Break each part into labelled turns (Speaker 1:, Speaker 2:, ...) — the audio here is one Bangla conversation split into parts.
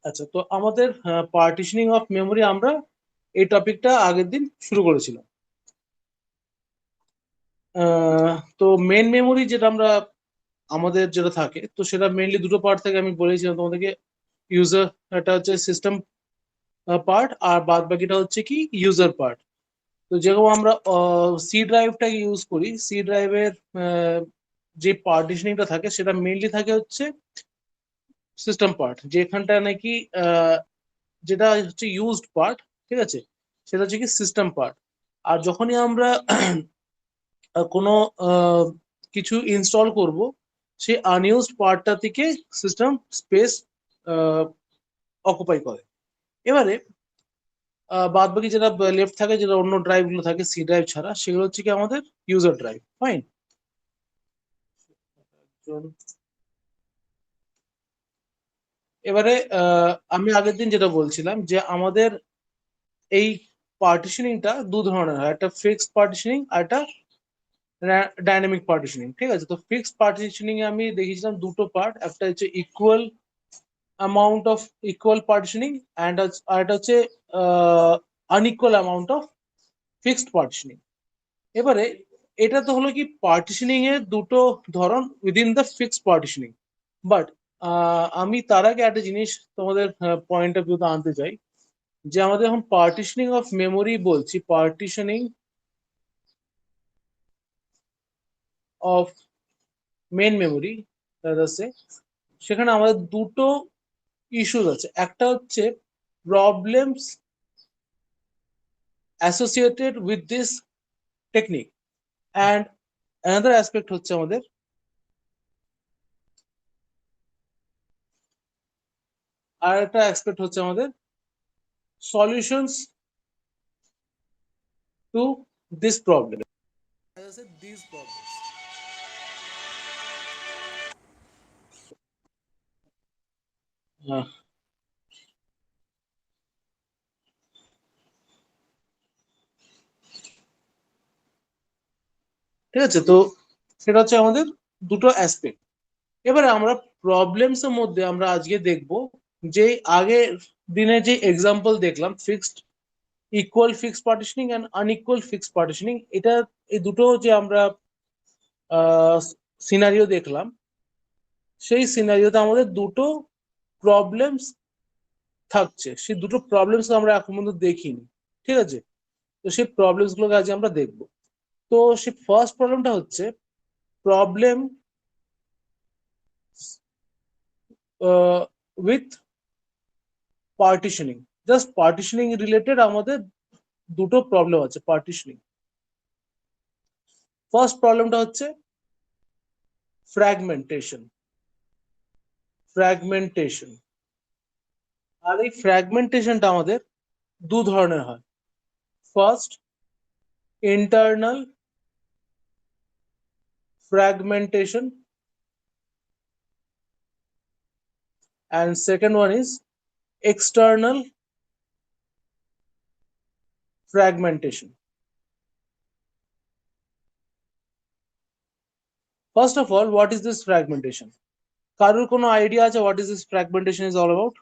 Speaker 1: আচ্ছা, তো আমাদের পার্টিশনিং অফ মেমোরি আমরা এই টপিকটা আগের দিন শুরু করেছিলাম। তো মেন মেমোরি যেটা আমরা আমাদের যেটা থাকে, তো সেটা মেইনলি দুটো পার্ট থেকে আমি বলেছিলাম তোমাদেরকে। ইউজার, এটা হচ্ছে সিস্টেম পার্ট, আর বাদ বাকিটা হচ্ছে কি ইউজার পার্ট। তো যেরকম আমরা সি ড্রাইভটা ইউজ করি, সি ড্রাইভের যে পার্টিশনিংটা থাকে সেটা মেইনলি থাকে হচ্ছে সিস্টেম পার্ট, যেখানটা নাকি যেটা হচ্ছে ইউজড পার্ট, ঠিক আছে, সেটা হচ্ছে কি সিস্টেম পার্ট। আর যখনই আমরা কোনো কিছু ইনস্টল করব, সেই আনইউজড পার্টটা থেকে সিস্টেম স্পেস অকুপাই করে। এবারে বাদ বাকি যেটা লেফট থাকে, যেটা অন্য ড্রাইভ গুলো থাকে সি ড্রাইভ ছাড়া, সেগুলো হচ্ছে কি আমাদের ইউজার ড্রাইভ। ফাইন। এবারে আমি আগের দিন যেটা বলছিলাম যে আমাদের এই পার্টিশনিংটা দু ধরনের হয়, একটা ফিক্সড পার্টিশনিং আর একটা ডাইনামিক পার্টিশনিং। ঠিক আছে, তো ফিক্সড পার্টিশনিং এ আমি দেখেছিলাম দুটো পার্ট, একটা হচ্ছে equal amount of equal partitioning, and আর এটা হচ্ছে unequal amount of fixed partitioning. এবারে এটা তো হলো কি পার্টিশনিং এর দুটো ধরন within the fixed partitioning. But আমি তার আগে একটা জিনিস তোমাদের পয়েন্ট অফ ভিউতে আনতে চাই, যে আমাদের এখন পার্টিশনিং অফ মেমোরি বলছি, পার্টিশনিং অফ মেন মেমোরি, সেখানে আমাদের দুটো ইস্যুস আছে। একটা হচ্ছে problems associated with this technique, and another aspect হচ্ছে আমাদের আর একটা অ্যাসপেক্ট হচ্ছে আমাদের solutions to this problem. This problem, ঠিক আছে, তো সেটা হচ্ছে আমাদের দুটো অ্যাসপেক্ট। এবারে আমরা প্রবলেমস এর মধ্যে আমরা আজকে দেখব যে আগের দিনে যে এক্সাম্পল দেখলাম, fixed equal fixed partitioning and unequal fixed partitioning, এটা এই দুটো যে আমরা সিনারিও দেখলাম, সেই সিনারিওতে আমাদের দুটো প্রবলেমস থাকছে। সেই দুটো প্রবলেমস আমরা এখন পর্যন্ত দেখিনি। ঠিক আছে, তো সেই প্রবলেমস গুলোকে আজ আমরা দেখব। তো সেই ফার্স্ট প্রবলেমটা হচ্ছে problem with partitioning. Just partitioning related আমাদের দুটো প্রবলেম আছে পার্টিশনিং। ফার্স্ট প্রবলেমটা হচ্ছে ফ্র্যাগমেন্টেশন। ফ্র্যাগমেন্টেশন, আর এই ফ্র্যাগমেন্টেশনটা আমাদের দু ধরনের হয়। First, internal fragmentation, and second one is external fragmentation. First of all, what is this fragmentation? কারোর কোনো আইডিয়া আছে what is this fragmentation is all about?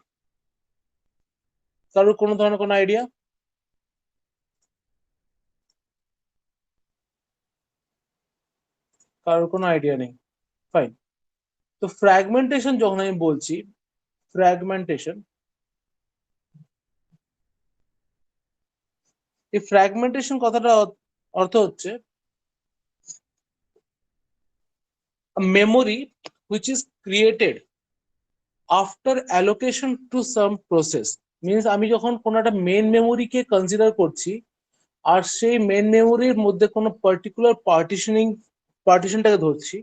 Speaker 1: কারোর কোনো ধরনের কোনো আইডিয়া? কারোর কোনো আইডিয়া নেই? ফাইন। তো ফ্র্যাগমেন্টেশন যখন আমি বলছি, ফ্র্যাগমেন্টেশন, এই ফ্র্যাগমেন্টেশন কথাটা অর্থ হচ্ছে a memory which is created after allocation to some process. Means আমি যখন কোনো একটা মেন মেমোরিকে কনসিডার করছি, আর সেই মেন মেমোরির মধ্যে কোনো পার্টিকুলার পার্টিশনটাকে ধরছি,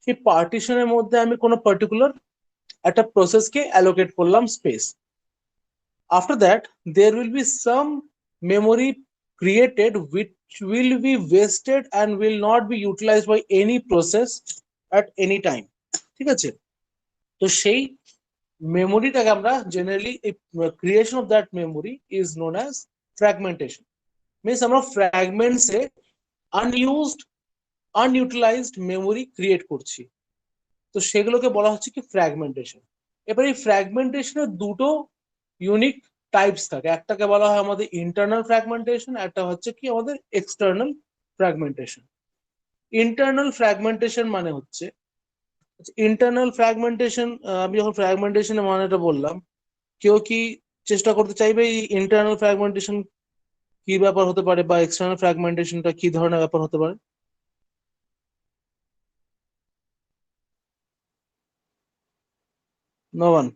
Speaker 1: সেই পার্টিশনের মধ্যে আমি কোনো পার্টিকুলার একটা প্রসেসকে অ্যালোকেট করলাম space. After that there will be some memory created which will be wasted and will not be utilized by any process at any time. ঠিক আছে, তো সেই মেমোরিটাকে আমরা generally, creation of that memory is known as fragmentation. Means আমরা ফ্র্যাগমেন্টসে আনইউজড আনইউটিলাইজড মেমোরি ক্রিয়েট করছি, তো সেগুলোকে বলা হচ্ছে কি ফ্র্যাগমেন্টেশন। এবার এই ফ্র্যাগমেন্টেশনের দুটো ইউনিক টাইপস থাকে, একটাকে বলা হয় আমাদের ইন্টারনাল ফ্র্যাগমেন্টেশন, একটা হচ্ছে কি আমাদের এক্সটার্নাল ফ্র্যাগমেন্টেশন। ইন্টারনাল ফ্র্যাগমেন্টেশন মানে হচ্ছে, ইন্টারনাল ফ্র্যাগমেন্টেশন, আমি যখন ফ্র্যাগমেন্টেশনের মানেটা বললাম, কেউ কি চেষ্টা করতে চাইবে এই ইন্টারনাল ফ্র্যাগমেন্টেশন কি ব্যাপার হতে পারে বা এক্সটার্নাল ফ্র্যাগমেন্টেশনটা কি ধরনের ব্যাপার হতে পারে? No one?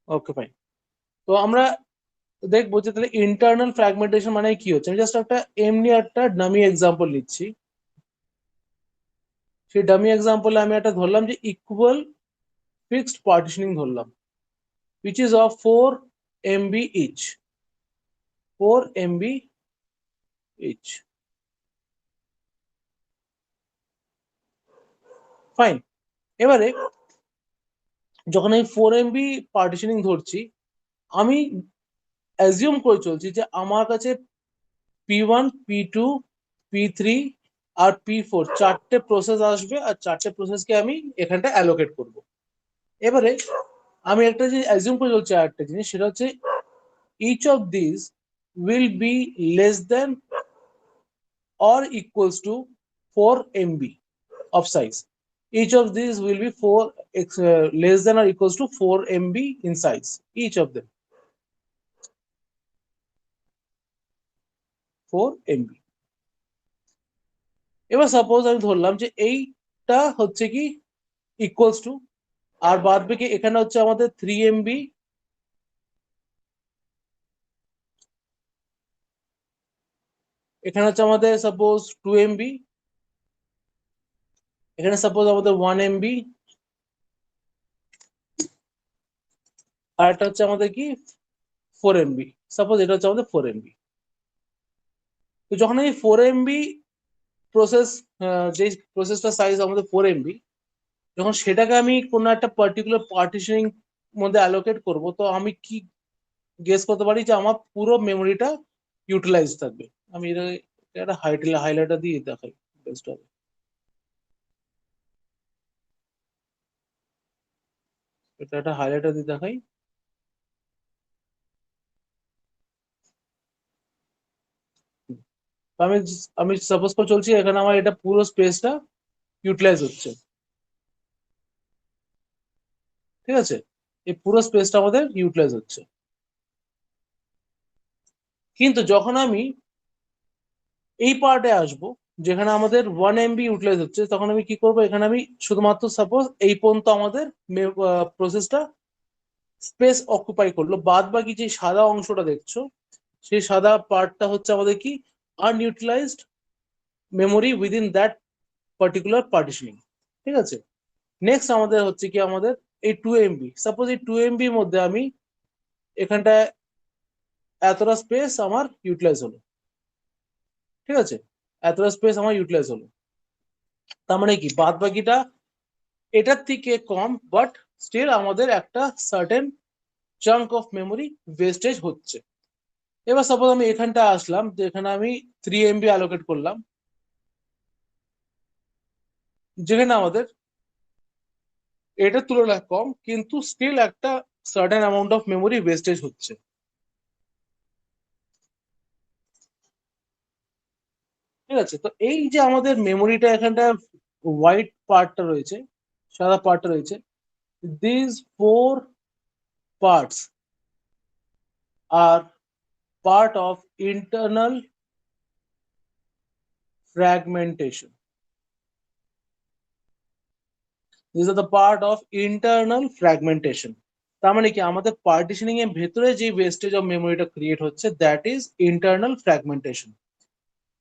Speaker 1: Okay fine. তো আমরা দেখবো যে তাহলে ইন্টারনাল ফ্র্যাগমেন্টেশন মানে কি হচ্ছে। আমি জাস্ট একটা এমনি একটা ডামি এক্সাম্পল নিচ্ছি। সেই ডামি এক্সাম্পলে আমি একটা ধরলাম যে ইকুয়াল ফিক্সড পার্টিশনিং ধরলাম, which is of 4 MB each, 4 MB each, fine. এবারে যখন আমি 4 MB পার্টিশনিং ধরছি, আমি অ্যাজিউম করে চলছি যে আমার কাছে P1, P2, P3 আর P4 চারটে প্রসেস আসবে, আর চারটে প্রসেসকে আমি এখানটা অ্যালোকেট করব। এবারে আমি একটা যে অ্যাজিউম করে চলছি আর একটা জিনিস, সেটা হচ্ছে each of this will be less than or equals to 4 MB of size. Each of these will be less than or equals to 4 MB in size. Each of them 4 MB. এবার সাপোজ আমি ধরলাম যে এইটা হচ্ছে কি ইকুয়ালস টু, আর বাদ বাকি এখানে হচ্ছে আমাদের 3 MB, এখানে হচ্ছে আমাদের সাপোজ 2 MB, এখানে সাপোজ আমাদের 1 MB, আর একটা হচ্ছে আমাদের কি 4 MB। সাপোজ এটা হচ্ছে আমাদের 4 MB। তো যখন এই 4 MB প্রসেস, যে প্রসেসটা সাইজ আমাদের 4 MB, যখন সেটাকে আমি কোনো একটা পার্টিকুলার পার্টিশনিং মধ্যে অ্যালোকেট করব, তো আমি কি গেস করতে পারি যে আমার পুরো মেমোরিটা ইউটিলাইজ থাকবে। আমি এটা একটা হাইলাইটার দিয়ে দেখাই বেস্ট হবে। এটা একটা হাইলাইটার দিয়ে দেখাই। তো আমি আমি সাপোজ করে চলছি, এখানে আমার এটা পুরো স্পেসটা ইউটিলাইজ হচ্ছে, ঠিক আছে? এই পুরো স্পেসটা আমাদের ইউটিলাইজ হচ্ছে। কিন্তু যখন আমি এই পার্টে আসবো যেখানে আমাদের 1 MB ইউটিলাইজ হচ্ছে, তখন আমি কি করবো, এখানে আমি শুধুমাত্র সাপোজ এই পর্যন্ত আমাদের প্রসেসটা স্পেস অকুপাই করলো, বাদ বাকি যে সাদা অংশটা দেখছো, সেই সাদা পার্টটা হচ্ছে আমাদের কি unutilised memory within that particular partitioning, ঠিক আছে? নেক্সট আমাদের হচ্ছে কি আমাদের এই 2 MB, সাপোজ এই 2 MB মধ্যে আমি এখানটায় এতটা স্পেস আমার ইউটিলাইজ হলো, ঠিক আছে? এতটা স্পেস আমার ইউটিলাইজ হলো, তার মানে কি বাদ বাকিটা এটার থেকে কম, বাট স্টিল আমাদের একটা certain chunk of memory wastage হচ্ছে। এবার সাপোজ আমি এখানটা আসলাম, যে এখানে আমি 3 MB অ্যালোকেট করলাম, যেখানে আমাদের এটার তুলনায় কম, কিন্তু স্টিল একটা certain amount of memory wastage হচ্ছে, ঠিক আছে? তো এই যে আমাদের মেমোরিটা এখানটা হোয়াইট পার্টটা রয়েছে, সাদা পার্টটা রয়েছে, this 4 parts are part of internal fragmentation. These are the part of internal fragmentation. তার মানে কি আমাদের পার্টিশনিং এর ভেতরে যে ওয়েস্টেজ অফ মেমোরিটা ক্রিয়েট হচ্ছে, দ্যাট ইজ ইন্টারনাল ফ্র্যাগমেন্টেশন।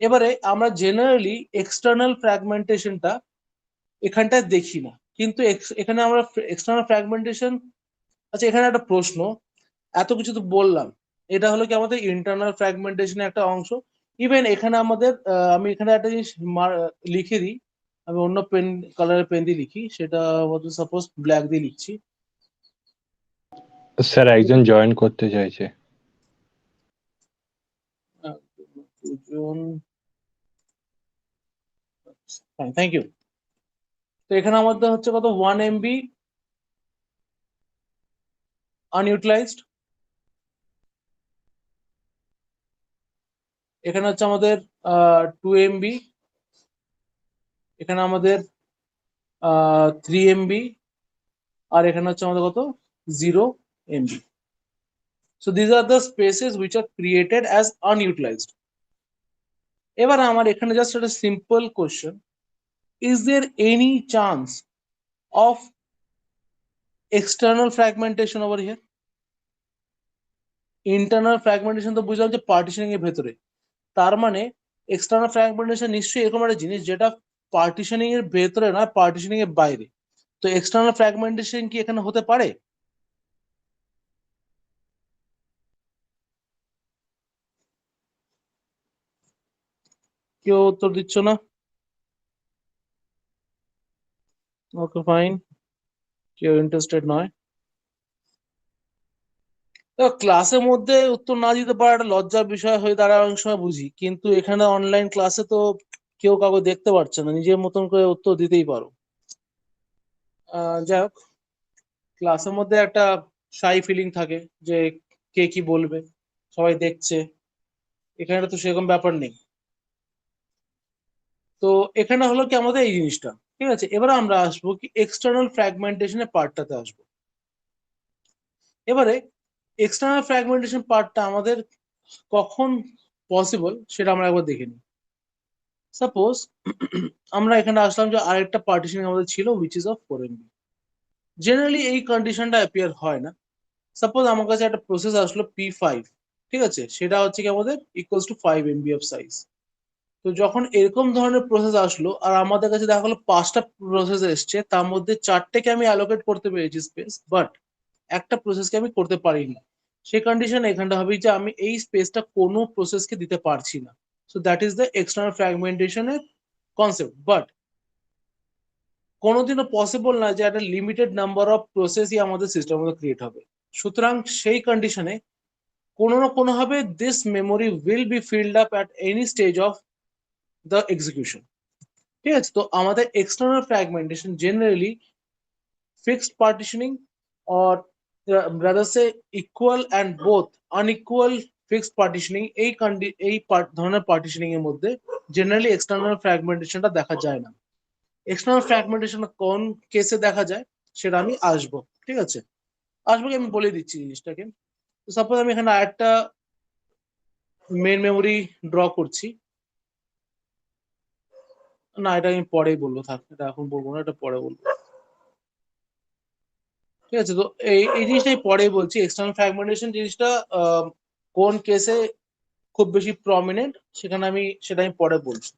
Speaker 1: এবারে আমরা জেনারেলি এক্সটার্নাল ফ্র্যাগমেন্টেশনটা এখানটায় দেখি না, কিন্তু এখানে আমরা এক্সটার্নাল ফ্র্যাগমেন্টেশন, আচ্ছা এখানে একটা প্রশ্ন, এত কিছু তো বললাম, এটা হলো কি আমাদের ইন্টারনাল ফ্র্যাগমেন্টেশনের একটা অংশ। ইভেন এখানে আমাদের আমি এখানে একটা জিনিস লিখে দিই, আমি অন্য পেন কালারের পেন দিয়ে লিখি, সেটা সাপোজ ব্ল্যাক দিয়ে লিখছি।
Speaker 2: স্যার একজন জয়েন করতে চাইছে।
Speaker 1: Thank you. তো এখানে আমাদের হচ্ছে কত 1 MB আনইউটিলাইজড। এখানে হচ্ছে আমাদের 2 MB, এখানে আমাদের 3 MB, আর এখানে হচ্ছে আমাদের কত 0 MB। So these are the spaces which are created as unutilized. এবার আমার এখানে জাস্ট একটা simple question, is there any chance of external fragmentation over here? Internal fragmentation তো বুঝলাম যে পার্টিশনিং এর ভেতরে, তার মানে এক্সটার্নাল ফ্র্যাগমেন্টেশন নিশ্চয়ই এরকম একটা জিনিস যেটা পার্টিশনিং এর ভেতরে নয়, পার্টিশনিং এর বাইরে। তো এক্সটার্নাল ফ্র্যাগমেন্টেশন কি এখানে হতে পারে? কেউ উত্তর দিচ্ছ না? ওকে ফাইন, কেউ ইন্টারেস্টেড নয়। ক্লাসের মধ্যে উত্তর না দিতে পারা একটা লজ্জার বিষয় হয়ে দাঁড়ায় অনেক সময়, বুঝি, কিন্তু এখানে অনলাইন ক্লাসে তো কেউ কাউকে দেখতে পাচ্ছে না, নিজের মতন করে উত্তর দিতেই পারো। যাই হোক, ক্লাসের মধ্যে একটা শাই ফিলিং থাকে যে কে কি বলবে, সবাই দেখছে, এখানে তো সেরকম ব্যাপার নেই। তো এখানে হলো কি আমাদের এই জিনিসটা, ঠিক আছে। এবারে আমরা আসবো কি এক্সটার্নাল ফ্র্যাগমেন্টেশনের পার্টটাতে আসবো। এবারে এক্সটার্নাল ফ্র্যাগমেন্টেশন পার্টটা আমাদের কখন পসিবল সেটা আমরা একবার দেখে নিই। সাপোজ আমরা এখানে আসলাম যে আরেকটা পার্টিশন আমাদের ছিল which is of 4 MB। Generally এই কন্ডিশনটা অ্যাপিয়ার হয় না। সাপোজ আমার কাছে একটা প্রসেস আসলো P5, ঠিক আছে, সেটা হচ্ছে কি আমাদের equals to 5 MB of size. তো যখন এরকম ধরনের প্রসেস আসলো আর আমাদের কাছে দেখা গেলো 5টা প্রসেস এসছে, তার মধ্যে 4টেকে আমি অ্যালোকেট করতে পেরেছি স্পেস, বাট একটা প্রসেসকে আমি করতে পারিনি, সেই কন্ডিশন এখানটা হবে যে আমি এই স্পেসটা কোনো প্রসেসকে দিতে পারছি না। So that is the external ফ্র্যাগমেন্টেশনের কনসেপ্ট। বাট কোনোদিনও পসিবল না যে একটা লিমিটেড নাম্বার অফ প্রসেসই আমাদের সিস্টেমের মধ্যে ক্রিয়েট হবে। সুতরাং সেই কন্ডিশনে কোনো না কোনোভাবে this memory will be filled up at any stage of the execution, ঠিক আছে। তো আমাদের external fragmentation generally fixed partitioning or rather say equal and both unequal fixed partitioning, এই ধরনের পার্টিশনিং এর মধ্যে জেনারেলি এক্সটার্নাল ফ্র্যাগমেন্টেশনটা দেখা যায় না। এক্সটার্নাল ফ্র্যাগমেন্টেশন কোন কেসে দেখা যায় সেটা আমি আসবো, ঠিক আছে। আসবো কি আমি বলে দিচ্ছি জিনিসটাকে। তো সাপোজ আমি এখানে আরেকটা মেন মেমোরি ড্র করছি, না এটা আমি পরেই বলবো, থাক, এটা এখন বলবো না, এটা পরে বলবো, ঠিক আছে। তো এই জিনিসটাই পরেই বলছি, এক্সটার্নাল ফ্র্যাগমেন্টেশন জিনিসটা কোন কেসে খুব বেশি প্রমিনেন্ট সেখানে আমি সেটা আমি পরে বলছি।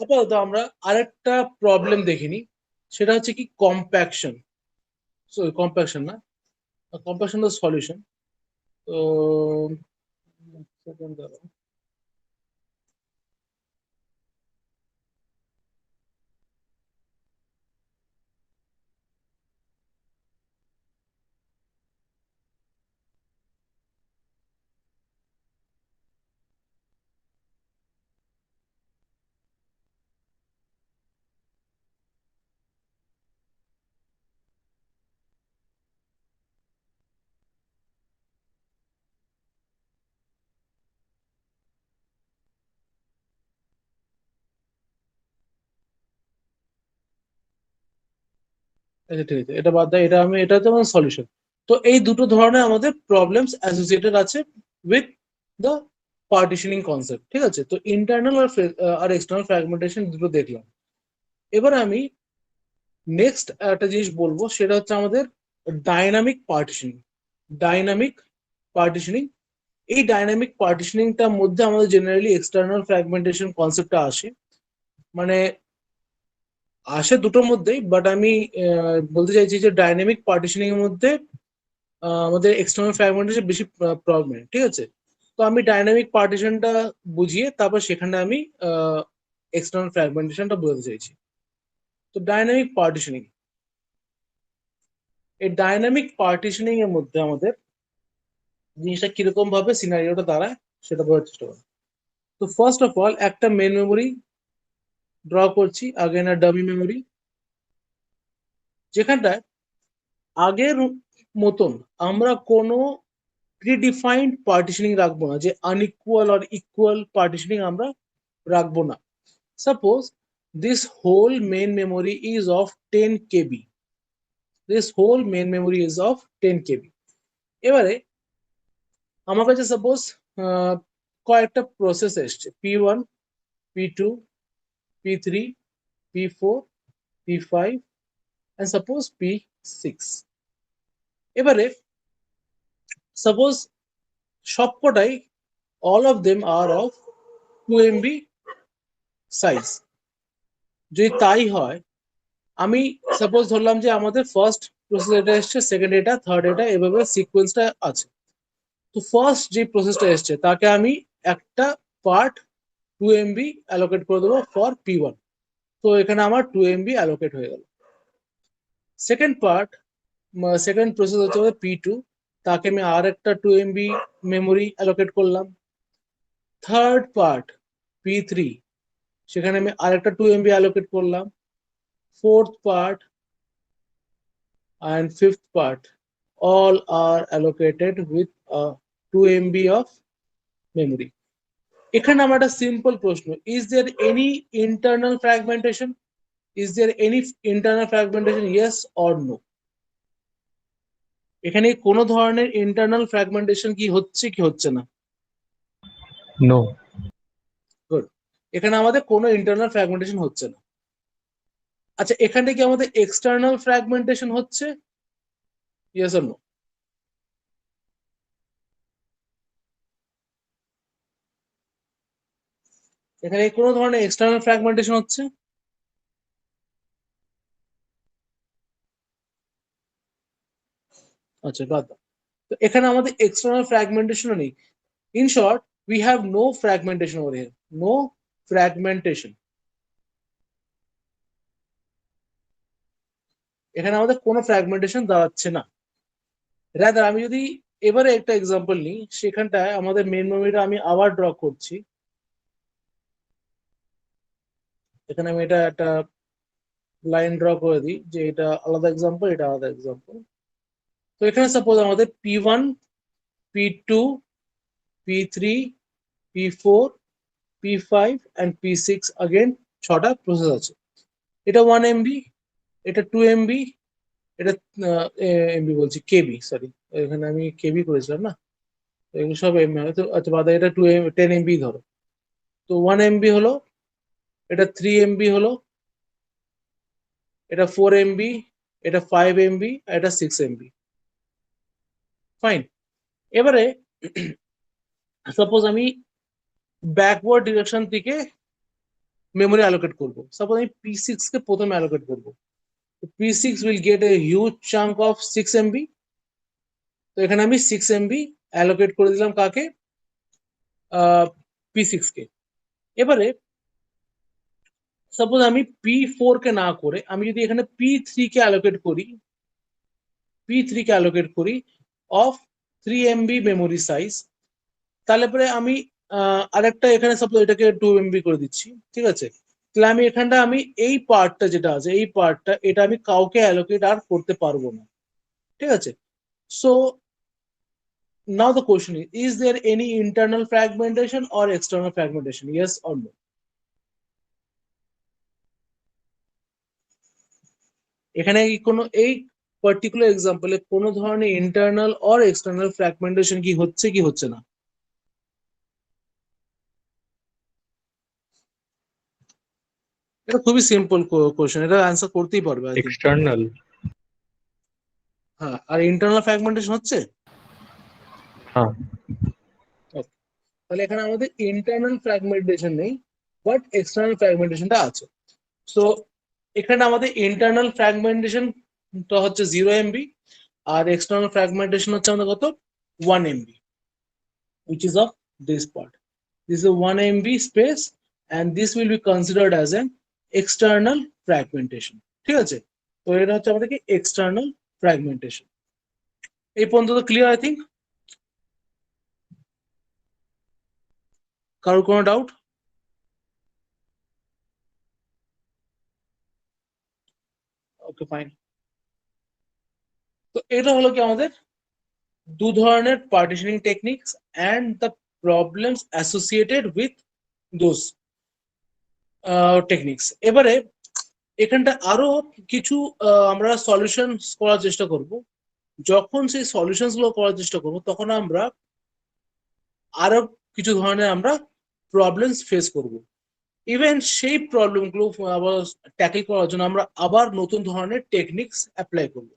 Speaker 1: আপাতত আমরা আরেকটা প্রবলেম দেখিনি, সেটা হচ্ছে কি কম্প্যাকশন। সরি, কম্প্যাকশন না, কম্প্যাকশন দ্য সলিউশন। তো second দাঁড়াও। আচ্ছা ঠিক আছে, এটা বাদ দেয়, এটা আমি, এটা হচ্ছে আমাদের সলিউশন। তো এই দুটো ধরনের আমাদের প্রবলেমস অ্যাসোসিয়েটেড আছে উইথ দ্য পার্টিশনিং কনসেপ্ট, ঠিক আছে। তো ইন্টারনাল আর এক্সটার্নাল ফ্র্যাগমেন্টেশন দুটো দেখলাম। এবার আমি নেক্সট একটা জিনিস বলবো, সেটা হচ্ছে আমাদের ডাইনামিক পার্টিশনিং। ডাইনামিক পার্টিশনিং, এই ডাইনামিক পার্টিশনিংটার মধ্যে আমাদের জেনারেলি এক্সটার্নাল ফ্র্যাগমেন্টেশন কনসেপ্টটা আসে, মানে আসে দুটোর মধ্যেই, বাট আমি বলতে চাইছি যে ডাইনামিক পার্টিশনিং এর মধ্যে আমাদের এক্সটার্নাল ফ্র্যাগমেন্টেশন বেশি প্রবলেম, ঠিক আছে। তো আমি ডাইনামিক পার্টিশনটা বুঝিয়ে তারপর সেখানে আমি এক্সটার্নাল ফ্র্যাগমেন্টেশনটা বোঝাতে চাইছি। তো ডাইনামিক পার্টিশনিং, এই ডাইনামিক পার্টিশনিং এর মধ্যে আমাদের জিনিসটা কিরকম ভাবে সিনারিওটা দাঁড়ায় সেটা বোঝার চেষ্টা করি। তো ফার্স্ট অফ অল একটা মেন মেমোরি ড্র করছি, আগেন আ ডামি মেমোরি, যেখানটায় আগের মতন আমরা কোনো প্রিডিফাইন্ড পার্টিশনিং রাখবো না, যে আনইকুয়াল অর ইকুয়াল পার্টিশনিং আমরা রাখবো না। Suppose this whole main memory is of 10 KB, this whole main memory is of 10 KB। এবারে আমার কাছে সাপোজ কয়েকটা প্রসেস এসছে, P1, P2, P3, P4, P5 and suppose P6। এবারে সাপোজ সবকটাই all of them are of 2 MB size. যদি তাই হয়, আমি সাপোজ ধরলাম যে আমাদের ফার্স্ট প্রসেস এটা এসছে, সেকেন্ড এটা, থার্ড এটা, এভাবে সিকোয়েন্সটা আছে। তো ফার্স্ট যে প্রসেসটা এসছে তাকে আমি একটা পার্ট 2 MB অ্যালোকেট করে দেবো ফর P1। তো এখানে আমার 2 MB অ্যালোকেট হয়ে গেল। সেকেন্ড পার্ট, সেকেন্ড প্রসেস হচ্ছে P2, তাকে আমি আর একটা 2 MB মেমোরি অ্যালোকেট করলাম। থার্ড পার্ট P3, সেখানে আমি আরেকটা 2 MB অ্যালোকেট করলাম। Fourth part and fifth part all are allocated with 2 MB of memory। এখানে আমার একটা সিম্পল প্রশ্ন, is there any internal fragmentation? Is there any internal fragmentation, yes or no? এখানে কোনো ধরনের ইন্টারনাল ফ্র্যাগমেন্টেশন কি হচ্ছে কি হচ্ছে না?
Speaker 2: নো।
Speaker 1: গুড, এখানে আমাদের কোনো ইন্টারনাল ফ্র্যাগমেন্টেশন হচ্ছে না। আচ্ছা, এখানে কি আমাদের এক্সটার্নাল ফ্র্যাগমেন্টেশন হচ্ছে, ইয়েস অর নো? এখানে কোনো ধরনের এক্সটার্নাল ফ্র্যাগমেন্টেশন হচ্ছে? আচ্ছা, বাদ দাও। তো এখানে আমাদের এক্সটার্নাল ফ্র্যাগমেন্টেশনও নেই। In short, we have no fragmentation over here, no fragmentation। এখানে আমাদের কোনো ফ্র্যাগমেন্টেশন দাঁড়াচ্ছে না। রাদার আমি যদি এবারে একটা এক্সাম্পল নিই, সেখানটায় আমাদের মেন মেমোরিটা আমি আবার ড্র করছি। এখানে আমি এটা একটা লাইন ড্র করে দিই যে এটা আলাদা এক্সাম্পল, এটা আলাদা এক্সাম্পল। তো এখানে সাপোজ আমাদের P1, P2, P3, P4, P5 and P6 again 6টা প্রসেস আছে। এটা 1 MB, এটা 2 MB, এটা এমবি বলছি, কেবি, সরি, এখানে আমি কেবি করেছিলাম না, এগুলো সব এমবি। আচ্ছা বাদে এটা 10 MB ধরো। তো 1 MB হলো, এটা 3 MB হলো, এটা 4 MB, এটা 5 MB, এটা 6 MB। ফাইন। এবারে সাপোজ আমি ব্যাকওয়ার্ড ডিরেকশন থেকে মেমোরি অ্যালোকেট করবো। সাপোজ আমি P6 কে প্রথমে অ্যালোকেট করবো। P6 will get a huge chunk of 6 MB। তো এখানে আমি 6 MB অ্যালোকেট করে দিলাম কাকে, P6 কে। এবারে সাপোজ আমি P4 কে না করে আমি যদি এখানে P3 কে অ্যালোকেট করি, P3 কে অ্যালোকেট করি অফ 3 MB মেমোরি সাইজ, তাহলে পরে আমি আরেকটা এখানে সাপোজ এটাকে 2 MB করে দিচ্ছি, ঠিক আছে? তাহলে আমি এখানটা আমি এই পার্টটা যেটা আছে, এই পার্টটা এটা আমি কাউকে অ্যালোকেট আর করতে পারবো না, ঠিক আছে? So now the question is there any internal fragmentation or external fragmentation, yes or no? এখানে কি কোনো এই পার্টিকুলার এক্সাম্পলে কোনো ধরনের ইন্টারনাল অর এক্সটার্নাল ফ্র্যাগমেন্টেশন কি হচ্ছে কি হচ্ছে না? এটা খুবই সিম্পল কোশ্চেন, এটা অ্যান্সার করতেই পারবে আই থিংক।
Speaker 2: এক্সটার্নাল।
Speaker 1: হ্যাঁ, আর ইন্টারনাল ফ্র্যাগমেন্টেশন হচ্ছে।
Speaker 2: হ্যাঁ।
Speaker 1: তাহলে এখানে আমাদের ইন্টারনাল ফ্র্যাগমেন্টেশন নেই, বাট এক্সটার্নাল ফ্র্যাগমেন্টেশনটা আছে। সো এখানে আমাদের ইন্টারনাল ফ্র্যাগমেন্টেশনটা হচ্ছে 0 MB, আর এক্সটার্নাল ফ্র্যাগমেন্টেশন হচ্ছে আমাদের কত, 1 MB, which is of this part. This is a 1 MB space and this will be considered as an external fragmentation, ঠিক আছে? তো এটা হচ্ছে আমাদের কি এক্সটার্নাল ফ্র্যাগমেন্টেশন। এই পর্যন্ত ক্লিয়ার আই থিঙ্ক? কারোর কোনো ডাউট? ওকে, ফাইন। তো এটা হলো কি আমাদের দু ধরনের partitioning techniques and the problems associated with those techniques. এবারে এখানটা আরো কিছু আমরা সলিউশন করার চেষ্টা করব। যখন সেই সলিউশন গুলো করার চেষ্টা করব তখন আমরা আরো কিছু ধরনের আমরা প্রবলেমস ফেস করব। ইভেন সেই প্রবলেমগুলো আবার ট্যাকেল করার জন্য আমরা আবার নতুন ধরনের টেকনিক্স অ্যাপ্লাই করব।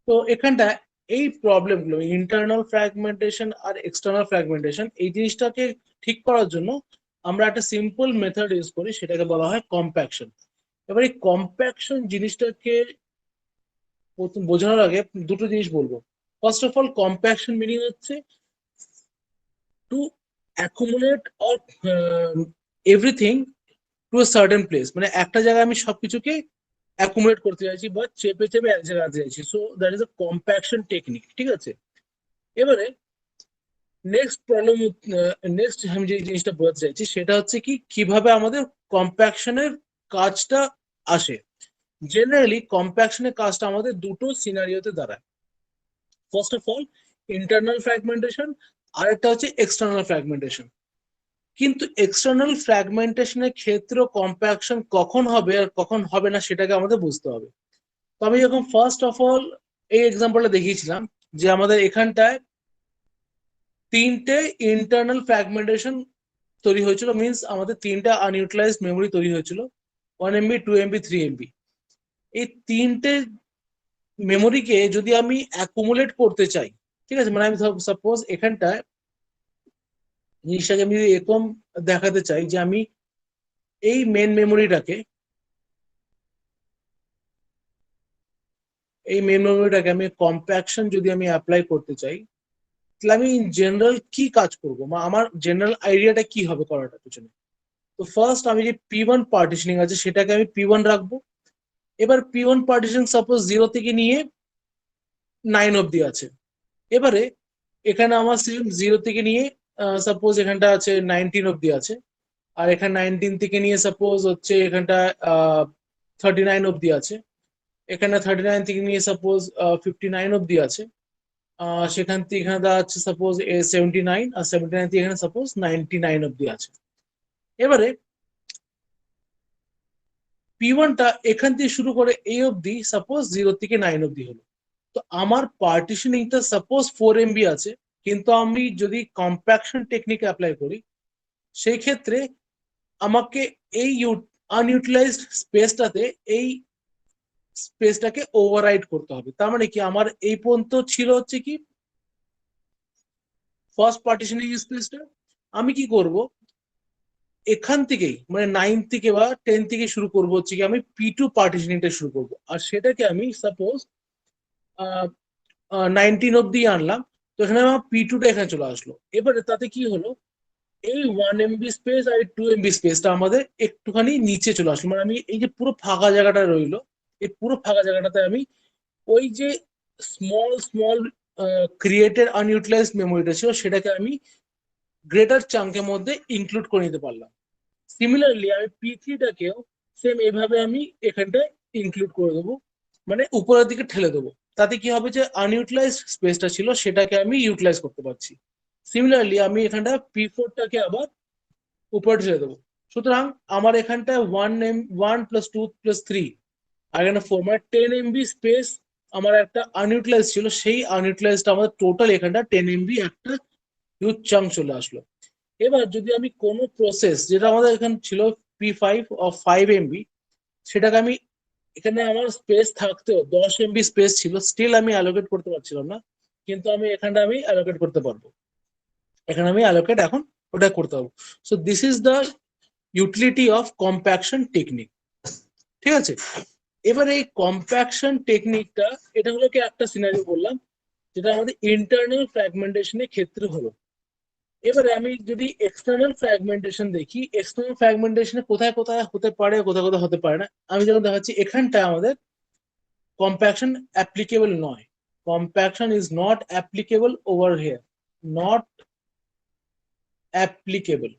Speaker 1: তো এখানটা এই প্রবলেমগুলো ইন্টারনাল ফ্র্যাগমেন্টেশন আর এক্সটার্নাল ফ্র্যাগমেন্টেশন এই জিনিসটাকে ঠিক করার জন্য আমরা একটা সিম্পল মেথড ইউজ করি, সেটাকে বলা হয় কম্প্যাকশন। এবার এই কম্প্যাকশন জিনিসটাকে প্রথম বোঝানোর আগে দুটো জিনিস বলবো। First of all, compaction meaning হচ্ছে to accumulate or everything to a certain place, মানে একটা জায়গায় আমি সবকিছুকে অ্যাকুমুলেট করতে চাইছি বা চেপে চেপে এক জায়গায় আনতে চাইছি। So that is a compaction technique, ঠিক আছে। এবারে নেক্সট প্রবলেম, নেক্সট আমি যে জিনিসটা বোঝাতে চাইছি সেটা হচ্ছে কি কিভাবে আমাদের কম্প্যাকশনের কাজটা আসে। জেনারেলি কম্প্যাকশনের কাজটা আমাদের দুটো সিনারিওতে দাঁড়ায়। First of all internal fragmentation, আর একটা হচ্ছে এক্সটার্নাল ফ্র্যাগমেন্টেশন। কিন্তু এক্সটার্নাল ফ্র্যাগমেন্টেশনের ক্ষেত্রে কম্প্যাকশন কখন হবে আর কখন হবে না সেটাকে আমাদের বুঝতে হবে। তো আমি যখন ফার্স্ট অফ অল এই এক্সাম্পলটা দেখিয়েছিলাম যে আমাদের এখানটায় তিনটে ইন্টারনাল ফ্র্যাগমেন্টেশন তৈরি হয়েছিল, মিনস আমাদের তিনটা আনইউটিলাইজড মেমোরি তৈরি হয়েছিল, 1 MB, 2 MB, 3 MB। এই তিনটে মেমোরিকে যদি আমি অ্যাকুমুলেট করতে চাই, ঠিক আছে, মানে আমি সাপোজ এখানটায় জিনিসটাকে আমি এরকম দেখাতে চাই যে আমি এই মেমোরিটাকে আমি কম্প্যাকশন যদি আমি অ্যাপ্লাই করতে চাই, তাহলে আমি ইন জেনারেল কি কাজ করবো বা আমার জেনারেল আইডিয়াটা কি হবে করাটা পিছনে। তো ফার্স্ট আমি যে P1 পার্টিশনিং আছে সেটাকে আমি P1 রাখবো। এবার P1 পার্টিশন সাপোজ 0 থেকে নিয়ে 9 অব্দি আছে। এবারে এখানে আমার সেম 0 থেকে নিয়ে সাপোজ এখানটা আছে 19 অব্দি আছে, আর এখানে 19 থেকে নিয়ে সাপোজ হচ্ছে এখানটা 39 অব্দি আছে, এখানে 39 থেকে নিয়ে সাপোজ 59 অব্দি আছে, সেখান থেকে এখানে আছে সাপোজ 79, আর 79 থেকে এখানে সাপোজ 99 অব্দি আছে। এবারে P1টা এখান থেকে শুরু করে এই অব্দি সাপোজ 0 থেকে 9 অব্দি হলো। তো আমার পার্টিশনিংটা সাপোজ 4 MB আছে, কিন্তু আমি যদি কম্প্যাকশন টেকনিক অ্যাপ্লাই করি সেই ক্ষেত্রে আমাকে এই আনইউটিলাইজড স্পেসটাতে এই স্পেসটাকে ওভাররাইড করতে হবে। তার মানে কি আমার এই পর্যন্ত ছিল হচ্ছে কি ফার্স্ট পার্টিশনিং স্পেসটা, আমি কি করব এখান থেকেই মানে 9 থেকে বা 10 থেকে শুরু করবো হচ্ছে কি আমি P2 পার্টিশনিংটা শুরু করব, আর সেটাকে আমি সাপোজ 19 অব্দি আনলাম। তো এখানে আমার P2টা এখানে চলে আসলো। এবারে তাতে কি হলো, এই 1 MB স্পেস আর 2 MB স্পেসটা আমাদের একটুখানি নিচে চলে আসলো, মানে আমি এই যে পুরো ফাঁকা জায়গাটা রইলো, এই পুরো ফাঁকা জায়গাটাতে আমি ওই যে স্মল স্মল ক্রিয়েটেড আনইউটিলাইজড মেমোরিটা ছিল সেটাকে আমি গ্রেটার চাঙ্কের মধ্যে ইনক্লুড করে নিতে পারলাম। সিমিলারলি আমি P3টাকেও সেম এভাবে আমি এখানটায় ইনক্লুড করে দেবো, মানে উপরের দিকে ঠেলে দেবো। তাতে কি হবে যে আনইউটিলাইজড স্পেসটা ছিল সেটাকে আমি ইউটিলাইজ করতে পারছি। সিমিলারলি আমি এখানটা P4টাকে আবার উপরে ঠেলে দেবো। সুতরাং আমার এখানটায় 1 + 2 + 3 আর এখানে 4, মানে 10 MB স্পেস আমার একটা আনইউটিলাইজ ছিল, সেই আনইউটিলাইজটা আমাদের টোটাল এখানটা 10 MB একটা হিউজ চাঙ্ক চলে আসলো। এবার যদি আমি কোনো প্রসেস যেটা আমাদের এখানে ছিল P5 অফ 5 MB, সেটাকে আমি এখানে আমার স্পেস থাকতেও 10 MB স্পেস ছিল, স্টিল আমি অ্যালোকেট করতে পারছিলাম না, কিন্তু আমি এখানটা আমি অ্যালোকেট করতে পারবো, এখানে আমি অ্যালোকেট এখন ওটা করতে পারবো। So this is the utility of compaction technique, ঠিক আছে। এবার এই কম্প্যাকশন টেকনিকটা, এটা হলো কি একটা সিনারি বললাম যেটা আমাদের ইন্টারনাল ফ্র্যাগমেন্টেশনের ক্ষেত্রে হলো। এবারে আমি যদি এক্সটার্নাল ফ্র্যাগমেন্টেশন দেখি, এক্সটার্নাল ফ্র্যাগমেন্টেশনে কোথায় কোথায় হতে পারে কোথায় কোথায় হতে পারে না। আমি যখন দেখাচ্ছি এখানটা আমাদের কম্প্যাকশন অ্যাপ্লিকেবল নয়, compaction is not applicable over here, not applicable,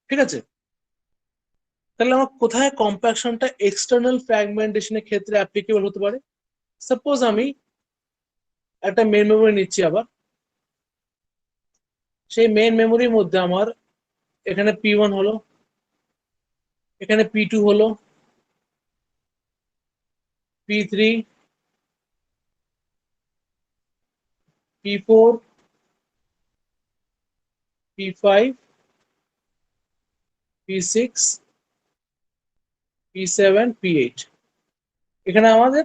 Speaker 1: ঠিক আছে। তাহলে আমার কোথায় কম্প্যাকশনটা এক্সটার্নাল ফ্র্যাগমেন্টেশনের ক্ষেত্রে অ্যাপ্লিকেবল হতে পারে? সাপোজ আমি একটা মেন মেমোরি নিচ্ছি, আবার সেই মেন মেমোরির মধ্যে আমার এখানে P1 হলো, এখানে P2 হলো, P3, P4, P5, P6, P7, P8। এখানে আমাদের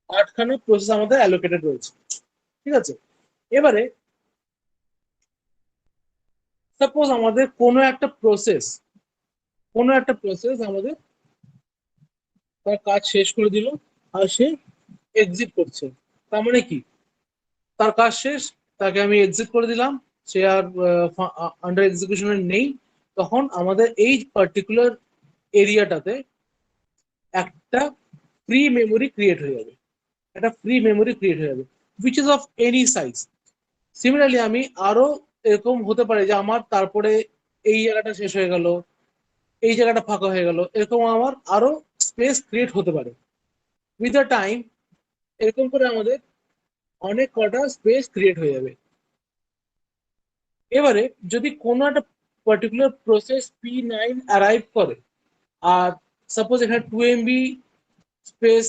Speaker 1: 8খানা প্রসেস আমাদের অ্যালোকেটেড রয়েছে, ঠিক আছে। এবারে সাপোজ আমাদের কোনো একটা প্রসেস আমাদের তার কাজ শেষ করে দিল, আর সে এক্সিট করছে। তার মানে কি, তার কাজ শেষ, তাকে আমি এক্সিট করে দিলাম, সে আর আন্ডার এক্সিকিউশনে নেই। তখন আমাদের এই পার্টিকুলার এরিয়াটাতে একটা ফ্রি মেমোরি ক্রিয়েট হয়ে যাবে, which is of any size. Similarly আমি আরো এরকম হতে পারে যে আমার তারপরে এই জায়গাটা শেষ হয়ে গেল, এই জায়গাটা ফাঁকা হয়ে গেল, এরকম আমার আরো স্পেস ক্রিয়েট হতে পারে উইথ আ টাইম। এরকম করে আমাদের অনেক কটা স্পেস ক্রিয়েট হয়ে যাবে। এবারে যদি কোনো একটা পার্টিকুলার প্রসেস P9 অ্যারাইভ করে, আর সাপোজ এখানে 2 MB স্পেস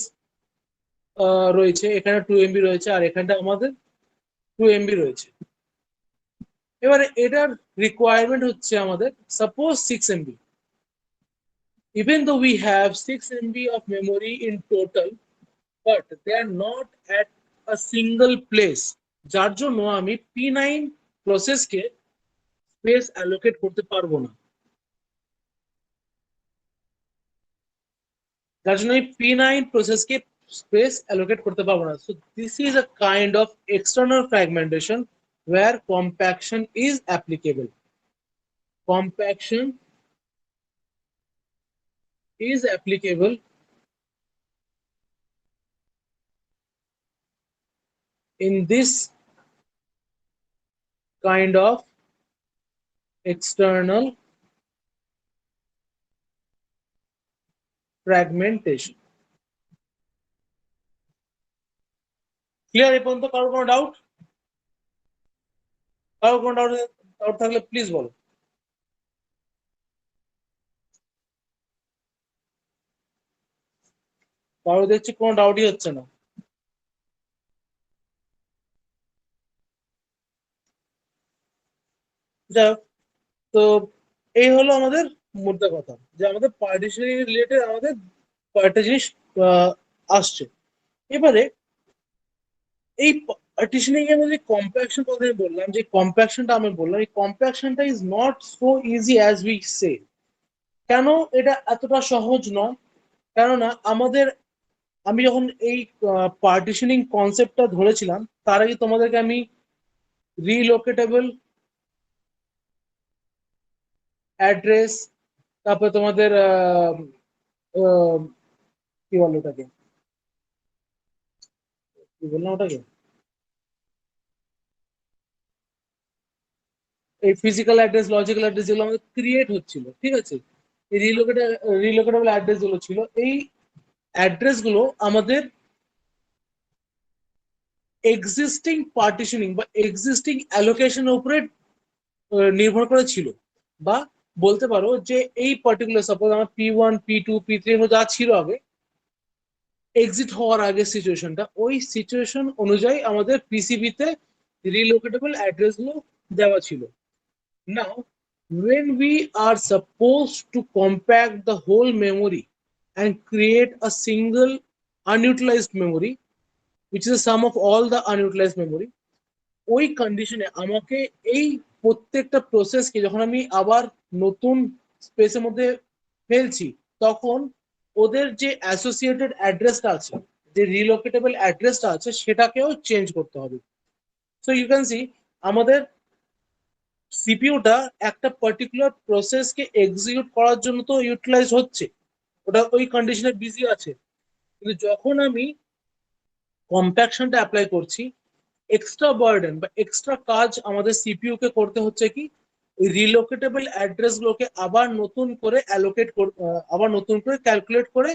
Speaker 1: রয়েছে, এখানে 2 MB রয়েছে, আর এখানটা আমাদের 2 MB রয়েছে। এবারে এটার রিকোয়ারমেন্ট হচ্ছে আমাদের suppose 6 MB। Even though we have 6 MB of memory in total, but they are not at a single place, যার জন্য আমি P9 প্রসেসকে স্পেস অ্যালোকেট করতে পারবো না, যার জন্য আমি P9 প্রসেসকে স্পেস অ্যালোকেট করতে পারবো না। So this is a kind of external fragmentation where compaction is applicable. Compaction is applicable in this kind of external fragmentation. Clear? এই পর্যন্ত কারোর কোনো ডাউট? কারোর কোনো ডাউট থাকলে প্লিজ বলো। কারো দেখছি কোনো ডাউটই হচ্ছে না। যাই হোক, তো এই হলো আমাদের মোদ্দা কথা, যে আমাদের পার্টিশনিং রিলেটেড আমাদের কয়েকটা জিনিস আসছে। এবারে এই পার্টিশনিং এর মধ্যে কম্প্যাকশন কথা আমি বললাম, যে কম্প্যাকশনটা আমি বললাম, এই কম্প্যাকশনটা is not so easy as we say. কেন এটা এতটা সহজ নয়? কেননা আমি যখন এই পার্টিশনিং কনসেপ্টটা ধরেছিলাম, তার আগে তোমাদেরকে আমি রিলোকেটেবল অ্যাড্রেস, তারপরে তোমাদের কি বলো ওটাকে, কি বললাম ওটাকে, এই ফিজিক্যাল অ্যাড্রেস, লজিক্যাল অ্যাড্রেস যেগুলো আমাদের ক্রিয়েট হচ্ছিল, ঠিক আছে, এই রিলোকেটেবল অ্যাড্রেস গুলো ছিল। এই অ্যাড্রেস গুলো আমাদের এক্সিস্টিং পার্টিশনিং বা এক্সিস্টিং অ্যালোকেশনের উপরে নির্ভর করে ছিল। বা বলতে পারো যে এই পার্টিকুলার সাপোজ আমার P1, P2, P3 এর মধ্যে যা ছিল আগে, এক্সিট হওয়ার আগে সিচুয়েশনটা, ওই সিচুয়েশন অনুযায়ী আমাদের পিসিবিতে রিলোকেটেবল অ্যাড্রেস গুলো দেওয়া ছিল। নাও when we are supposed to compact the whole memory and create a single unutilized memory, which is the sum of all the unutilized memory, ওই কন্ডিশনে আমাকে এই প্রত্যেকটা প্রসেসকে যখন আমি আবার নতুন স্পেসের মধ্যে ফেলছি, তখন ওদের যে অ্যাসোসিয়েটেড অ্যাড্রেসটা আছে, যে রিলোকেটেবল অ্যাড্রেসটা আছে, সেটাকেও চেঞ্জ করতে হবে। সো ইউ ক্যান সি আমাদের সিপিইউটা একটা পার্টিকুলার প্রসেসকে এক্সিকিউট করার জন্য তো ইউটিলাইজ হচ্ছে, ওটা ওই কন্ডিশনে বিজি আছে। কিন্তু যখন আমি কম্প্যাকশনটা অ্যাপ্লাই করছি, এক্সট্রা বার্ডেন বা এক্সট্রা কাজ আমাদের সিপিইউ কে করতে হচ্ছে কি, ওই রিলোকেটেবল অ্যাড্রেস গুলোকে আবার নতুন করে আবার নতুন করে ক্যালকুলেট করে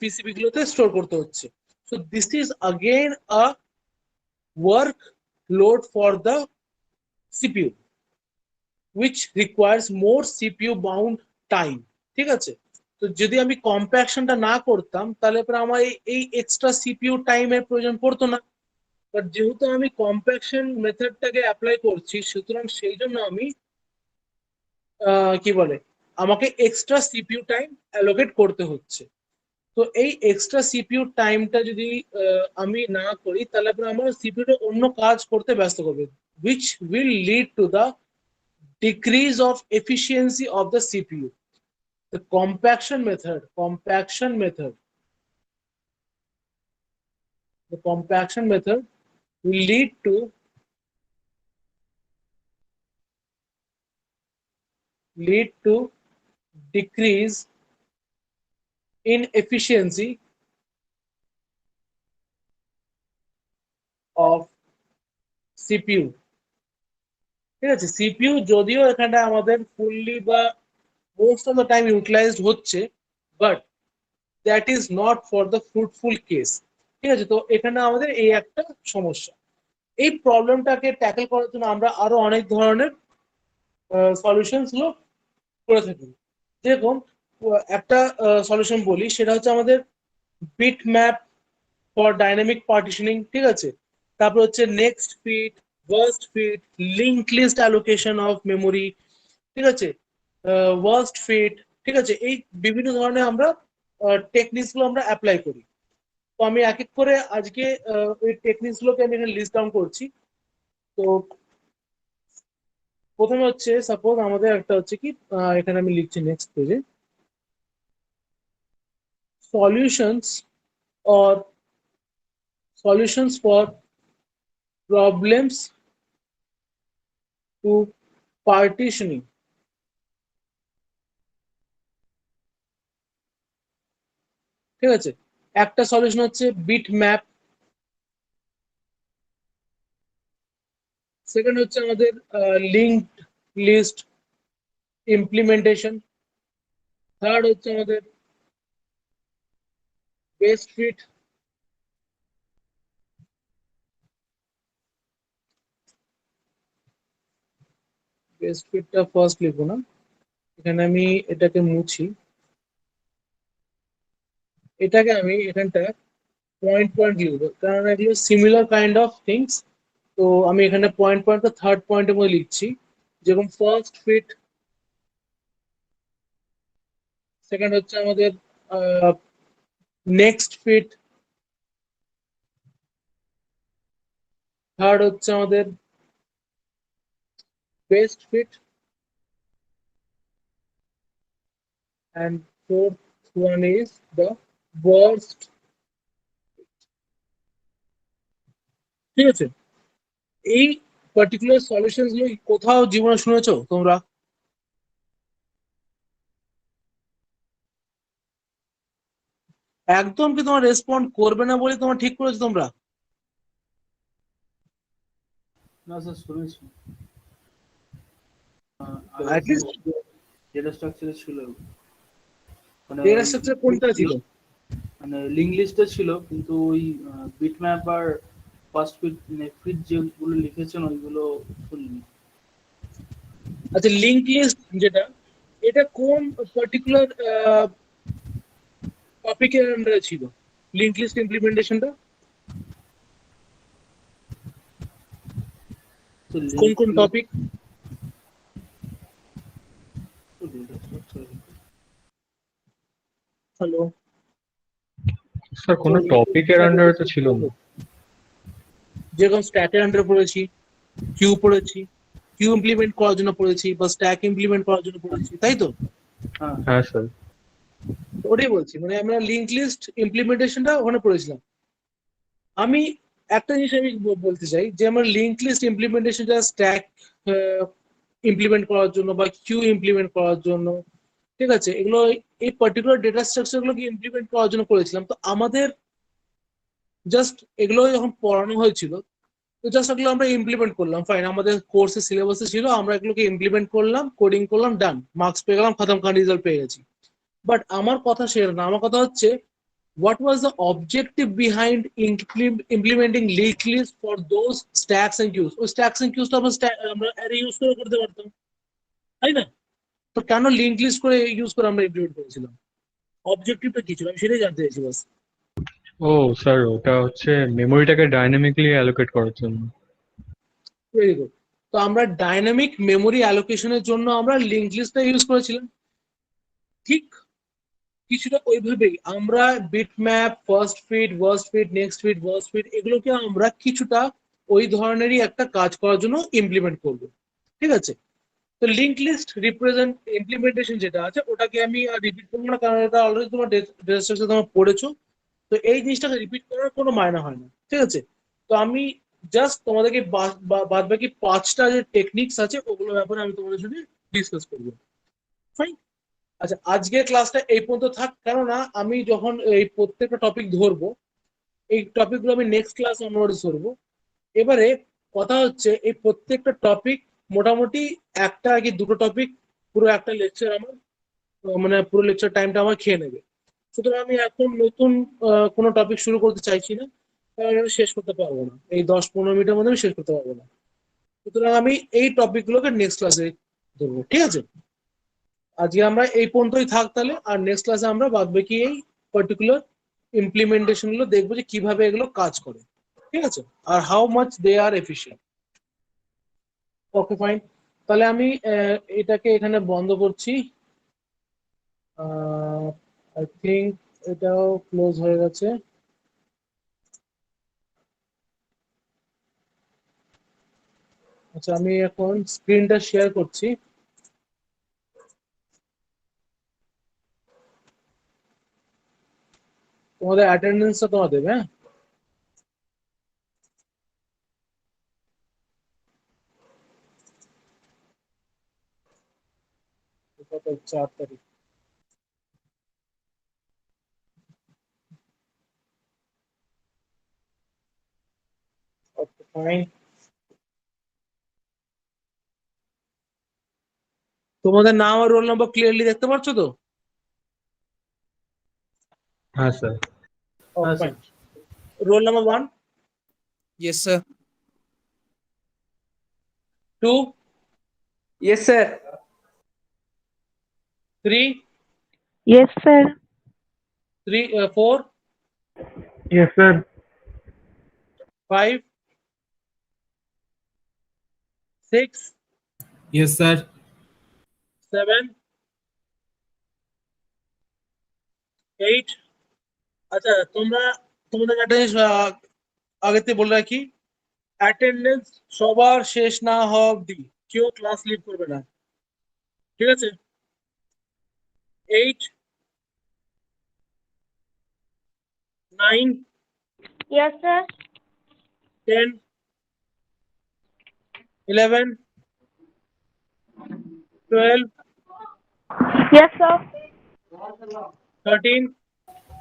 Speaker 1: পিসিবি গুলোতে স্টোর করতে হচ্ছে। So this is again a work load for the CPU which requires more CPU bound time। ঠিক আছে, তো যদি আমি কম্প্যাকশনটা না করতাম তাহলে পরে আমার এই এক্সট্রা সিপিইউ টাইমের প্রয়োজন পড়তো না। বাট যেহেতু আমি কম্প্যাকশন মেথডটাকে অ্যাপ্লাই করছি, সুতরাং সেই জন্য আমি কি বলে আমাকে এক্সট্রা সিপিইউ টাইম অ্যালোকেট করতে হচ্ছে। তো এই এক্সট্রা সিপিইউ টাইমটা যদি আমি না করি তাহলে পরে আমার সিপিইউটা অন্য কাজ করতে ব্যস্ত করবে, which will lead to the decrease of efficiency of the CPU। The compaction method will lead to decrease in efficiency of CPU। ঠিক আছে, সিপিইউ যদিও এখানে আমাদের ফুললি বা most of the time utilised হচ্ছে, but that is not for the fruitful case. ঠিক আছে, তো এখানে আমাদের এই একটা সমস্যা। এই প্রবলেমটাকে ট্যাকেল করার জন্য আমরা আরো অনেক ধরনের সলিউশনস গুলো করে থাকি। যেরকম একটা সলিউশন বলি, সেটা হচ্ছে আমাদের bit map for dynamic partitioning. ঠিক আছে, তারপর হচ্ছে next fit, worst fit, link list allocation of memory. ঠিক আছে, ওয়ার্স্ট ফিট। ঠিক আছে, এই বিভিন্ন ধরনের আমরা টেকনিক্স গুলো আমরা অ্যাপ্লাই করি। তো আমি এক এক করে আজকে ওই টেকনিক্স গুলোকে আমি এখানে লিস্ট ডাউন করছি। তো প্রথমে হচ্ছে সাপোজ আমাদের একটা হচ্ছে কি এখানে আমি লিখছি নেক্সট পেজে, solutions or solutions for problems to partitioning. ঠিক আছে, একটা সলিউশন হচ্ছে বিট ম্যাপ, সেকেন্ড হচ্ছে আমাদের লিঙ্কড লিস্ট ইমপ্লিমেন্টেশন, থার্ড হচ্ছে আমাদের বেস্ট ফিট, বেস্ট ফিটটা ফার্স্ট লিখবো না, এখানে আমি এটাকে মুছি, এটাকে আমি এখানটা পয়েন্ট পয়েন্ট লিখবো কারণ এগুলো সিমিলার কাইন্ড অফ থিংস। তো আমি এখানে পয়েন্ট পয়েন্ট থার্ড পয়েন্টের মধ্যে লিখছি, যেরকম ফার্স্ট ফিট, সেকেন্ড হচ্ছে আমাদের নেক্সট ফিট, থার্ড হচ্ছে আমাদের best fit, and fourth one is the worst। ঠিক আছে, এই পার্টিকুলার সলিউশন গুলো কোথাও জীবনে শুনেছো তোমরা? একদম কি তোমার রেসপন্ড করবে না বলে তোমার ঠিক করেছো তোমরা?
Speaker 3: না স্যার শুনেছি,
Speaker 1: At least
Speaker 3: ডেটা স্ট্রাকচারে ছিল, মানে
Speaker 1: ডেটা স্ট্রাকচার কোনটা ছিল?
Speaker 3: মানে লিঙ্ক লিস্টে ছিল, কিন্তু ওই বিটম্যাপ আর ফার্স্ট ফিট ফিট যেগুলো লিখেছেন ওইগুলো শুনিনি।
Speaker 1: আচ্ছা, লিঙ্ক লিস্ট যেটা, এটা কোন পার্টিকুলার টপিকের আন্ডারে ছিল লিঙ্ক লিস্ট ইমপ্লিমেন্টেশনটা?
Speaker 3: তো
Speaker 1: কোন কোন টপিক? হ্যালো
Speaker 2: স্যার কোনো টপিকের আন্ডারে তো ছিল না।
Speaker 1: যেরকম স্ট্যাকের আন্ডারে পড়েছি, কিউ পড়েছি, কিউ ইমপ্লিমেন্ট করার জন্য পড়েছি, বা স্ট্যাক ইমপ্লিমেন্ট করার জন্য পড়েছি, তাই তো?
Speaker 3: হ্যাঁ
Speaker 2: হ্যাঁ স্যার।
Speaker 1: ওটাই বলছি, মানে আমরা লিঙ্ক লিস্ট ইমপ্লিমেন্টেশনটা ওখানে পড়েছিলাম। আমি একটা জিনিস আমি বলতে চাই যে আমার লিঙ্ক লিস্ট ইমপ্লিমেন্টেশনটা স্ট্যাক ইমপ্লিমেন্ট করার জন্য বা কিউ ইমপ্লিমেন্ট করার জন্য, ঠিক আছে, এগুলো এই পার্টিকুলার ডেটা স্ট্রাকচার গুলোকে ইমপ্লিমেন্ট করার জন্য করেছিলাম। তো আমাদের জাস্ট এগুলো যখন পড়ানো হয়েছিল তো জাস্ট এগুলো আমরা ইমপ্লিমেন্ট করলাম, ফাইন, আমাদের কোর্সের সিলেবাসে ছিল, আমরা এগুলোকে ইমপ্লিমেন্ট করলাম, কোডিং করলাম, ডান, মার্কস পেয়ে গেলাম, খতম, খান, রেজাল্ট পেয়ে গেছি। বাট আমার কথা সেটা না, আমার কথা হচ্ছে what was the objective behind implementing linked list for those stacks and queues? ওই stacks and queues তো আমরা array ইউজ করে করতে পারতাম, তাই না? তো কেন লিঙ্ক লিস্ট করে ইউজ করে আমরা ইমপ্লিমেন্ট করেছিলাম? অবজেক্টিভটা কি ছিল আমি সেটাই জানতে চাইছি বাস।
Speaker 2: ও স্যার, ওটা হচ্ছে মেমোরিটাকে ডাইনামিকলি অ্যালোকেট করার জন্য।
Speaker 1: Very good. তো আমরা ডাইনামিক মেমোরি অ্যালোকেশনের জন্য আমরা লিঙ্ক লিস্টটা ইউজ করেছিলাম, ঠিক কিছুটা ওইভাবেই আমরা bit map, first fit, worst fit, next fit, worst fit, এগুলোকে আমরা কিছুটা ওই ধরনেরই একটা কাজ করার জন্য ইমপ্লিমেন্ট করব, ঠিক আছে? তো লিঙ্ক লিস্ট রিপ্রেজেন্ট ইমপ্লিমেন্টেশন যেটা আছে ওটাকে আমি আর রিপিট করবো না, কারণ এটা অলরেডি তোমার ডেটা স্ট্রাকচার তোমরা পড়েছো। তো এই জিনিসটাকে রিপিট করার কোনো মায়না হয় না, ঠিক আছে? তো আমি জাস্ট তোমাদেরকে বাদ বাকি 5টা যে টেকনিক্স আছে ওগুলোর ব্যাপারে আমি তোমাদের সাথে ডিসকাস করবো, ফাইন? আচ্ছা, আজকের ক্লাসটা এই পর্যন্ত থাক, কেননা আমি যখন এই প্রত্যেকটা টপিক ধরবো, এই টপিকগুলো আমি নেক্সট ক্লাস অনওয়ার্ডস ধরবো। এবারে কথা হচ্ছে এই প্রত্যেকটা টপিক মোটামুটি একটা কি দুটো টপিক পুরো একটা লেকচার আমার, মানে পুরো লেকচার টাইমটা আমার খেয়ে নেবে। সুতরাং আমি এখন নতুন কোনো টপিক শুরু করতে চাইছি না, কারণ আমি শেষ করতে পারবো না, এই 10-15 মিনিটের মধ্যে আমি শেষ করতে পারবো না। সুতরাং আমি এই টপিকগুলোকে নেক্সট ক্লাসে ধরবো, ঠিক আছে? আজকে আমরা এই পর্যন্তই থাক তাহলে, আর নেক্সট ক্লাসে আমরা বাদ বাকি এই পার্টিকুলার ইমপ্লিমেন্টেশন গুলো দেখবো যে কিভাবে এগুলো কাজ করে, ঠিক আছে? আর how much they are efficient. Okay, fine. তাহলে আমি এটাকে এখানে বন্ধ করছি। আই থিঙ্ক এটাও ক্লোজ হয়ে গেছে। আচ্ছা, আমি এখন স্ক্রিনটা শেয়ার করছি। তোমাদের অ্যাটেন্ডেন্সটা তোমার দেবে, হ্যাঁ? কত, 4 তারিখ? ওকে, ফাইন। তোমাদের নাম আর রোল নাম্বার ক্লিয়ারলি দেখতে পাচ্ছ তো?
Speaker 2: হ্যাঁ স্যার।
Speaker 3: হ্যাঁ
Speaker 1: fine.
Speaker 3: Sir.
Speaker 1: Roll number 1,
Speaker 4: Yes, sir.
Speaker 1: 2,
Speaker 4: Yes, sir.
Speaker 1: 3,
Speaker 5: Yes, sir.
Speaker 1: 4,
Speaker 2: Yes, sir.
Speaker 1: 5, 6,
Speaker 4: Yes, sir.
Speaker 1: 7, 8। আচ্ছা, তোমাদের একটা জিনিস আগে থেকে বলে রাখি, অ্যাটেন্ডেন্স সবার শেষ না হওয়া অব্দি কেউ ক্লাস লিভ করবে না, ঠিক আছে? 8, 9,
Speaker 5: Yes, sir.
Speaker 1: 10, 11, 12,
Speaker 5: Yes, sir.
Speaker 1: 13,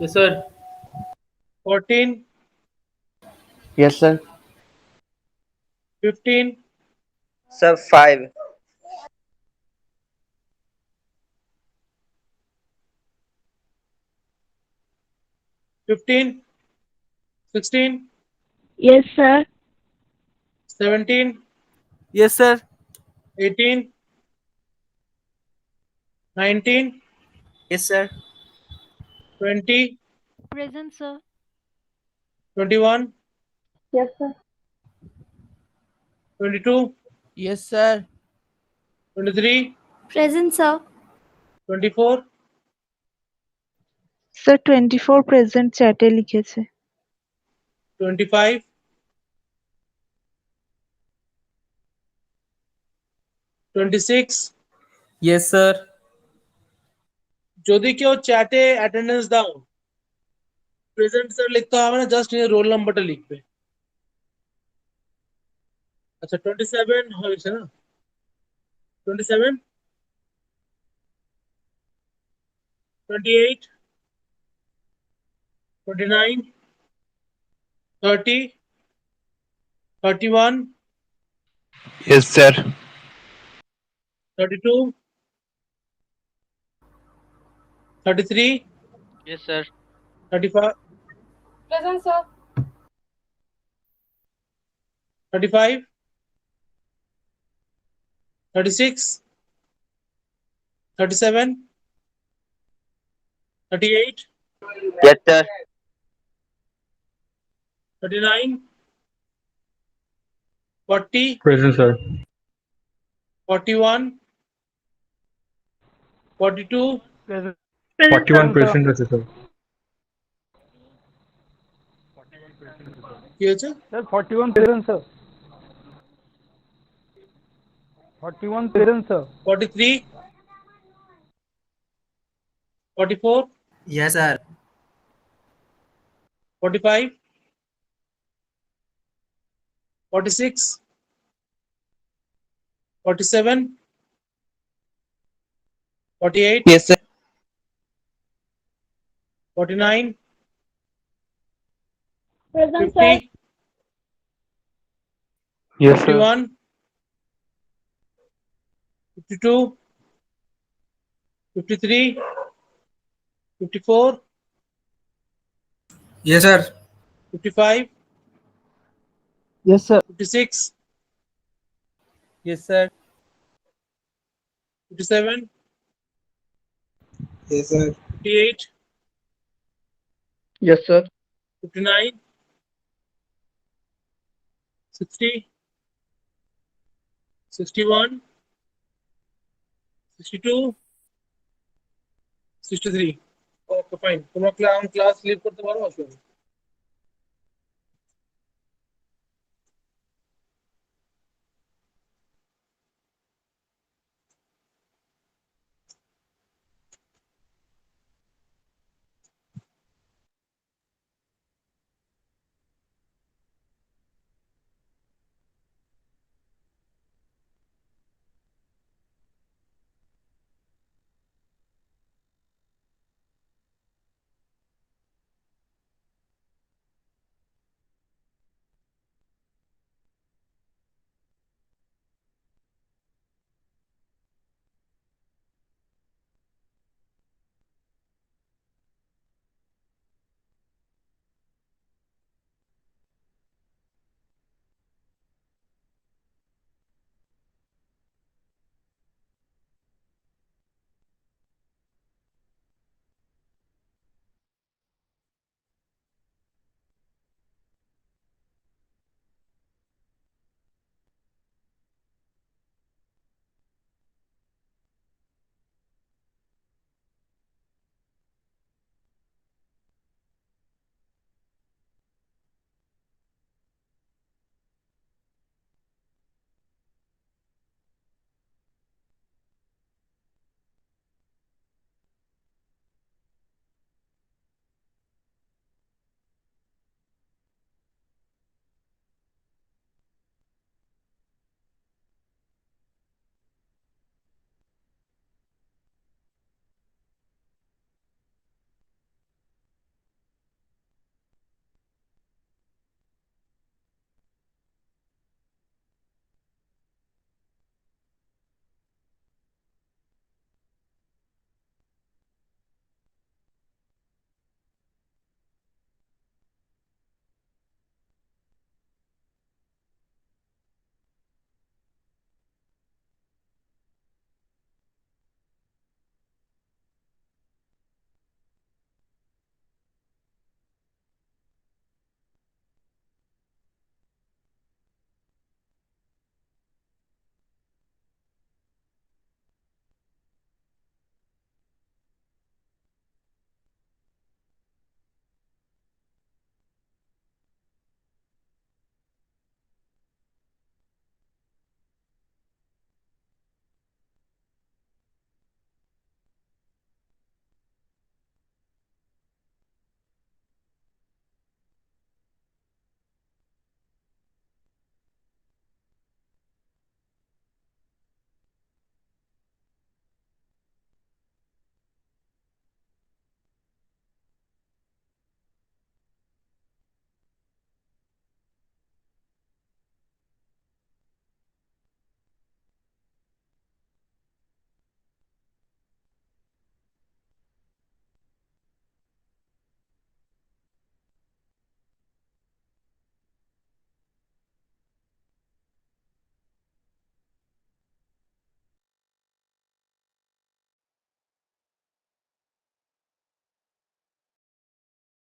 Speaker 3: Yes, sir.
Speaker 1: 14,
Speaker 4: Yes, sir.
Speaker 1: 15,
Speaker 4: Sir, 5.
Speaker 1: 15, 16,
Speaker 5: Yes, sir.
Speaker 1: 17,
Speaker 4: Yes, sir.
Speaker 1: 18, 19,
Speaker 4: Yes, sir.
Speaker 1: 20,
Speaker 5: Present, sir.
Speaker 1: 21,
Speaker 5: Yes, sir.
Speaker 1: 22,
Speaker 4: Yes, sir.
Speaker 1: 23,
Speaker 5: Present, sir.
Speaker 1: 24,
Speaker 5: Sir, 24 present chat এ লিখেছে।
Speaker 1: 25, 26।
Speaker 4: Yes, sir.
Speaker 1: যদি কেউ চ্যাটে অ্যাটেন্ডেন্স দাও, প্রেজেন্ট স্যার লিখতে হবে না, জাস্ট নিজের রোল নাম্বারটা লিখবে। আচ্ছা, 27 হয়েছে না? 27, 28, 29, 30, 31,
Speaker 6: Yes, sir.
Speaker 1: 32, 33,
Speaker 4: Yes, sir.
Speaker 1: 35,
Speaker 5: Present, sir.
Speaker 1: 35, 36, 37, 38,
Speaker 4: Yes, sir.
Speaker 1: 39, 40,
Speaker 2: Present, sir.
Speaker 1: 41, 42,
Speaker 2: 41 present আছে স্যার।
Speaker 1: কি হয়েছে?
Speaker 7: Sir, 41 present, sir. 41 present, sir.
Speaker 1: 43, 44,
Speaker 4: Yes, sir.
Speaker 1: 45, 46, 47, 48,
Speaker 4: Yes, sir.
Speaker 1: 49,
Speaker 5: Present,
Speaker 1: 50,
Speaker 6: Yes, sir.
Speaker 1: 51, 52, 53, 54,
Speaker 4: Yes, sir.
Speaker 1: 55,
Speaker 7: Yes, sir.
Speaker 1: 56,
Speaker 4: Yes, sir.
Speaker 1: 57,
Speaker 4: Yes, sir.
Speaker 1: 58,
Speaker 7: Yes, sir.
Speaker 1: 59, 60, 61, 62, 63. Okay fine, তোমরা ক্লাস লিভ করতে পারো আসলে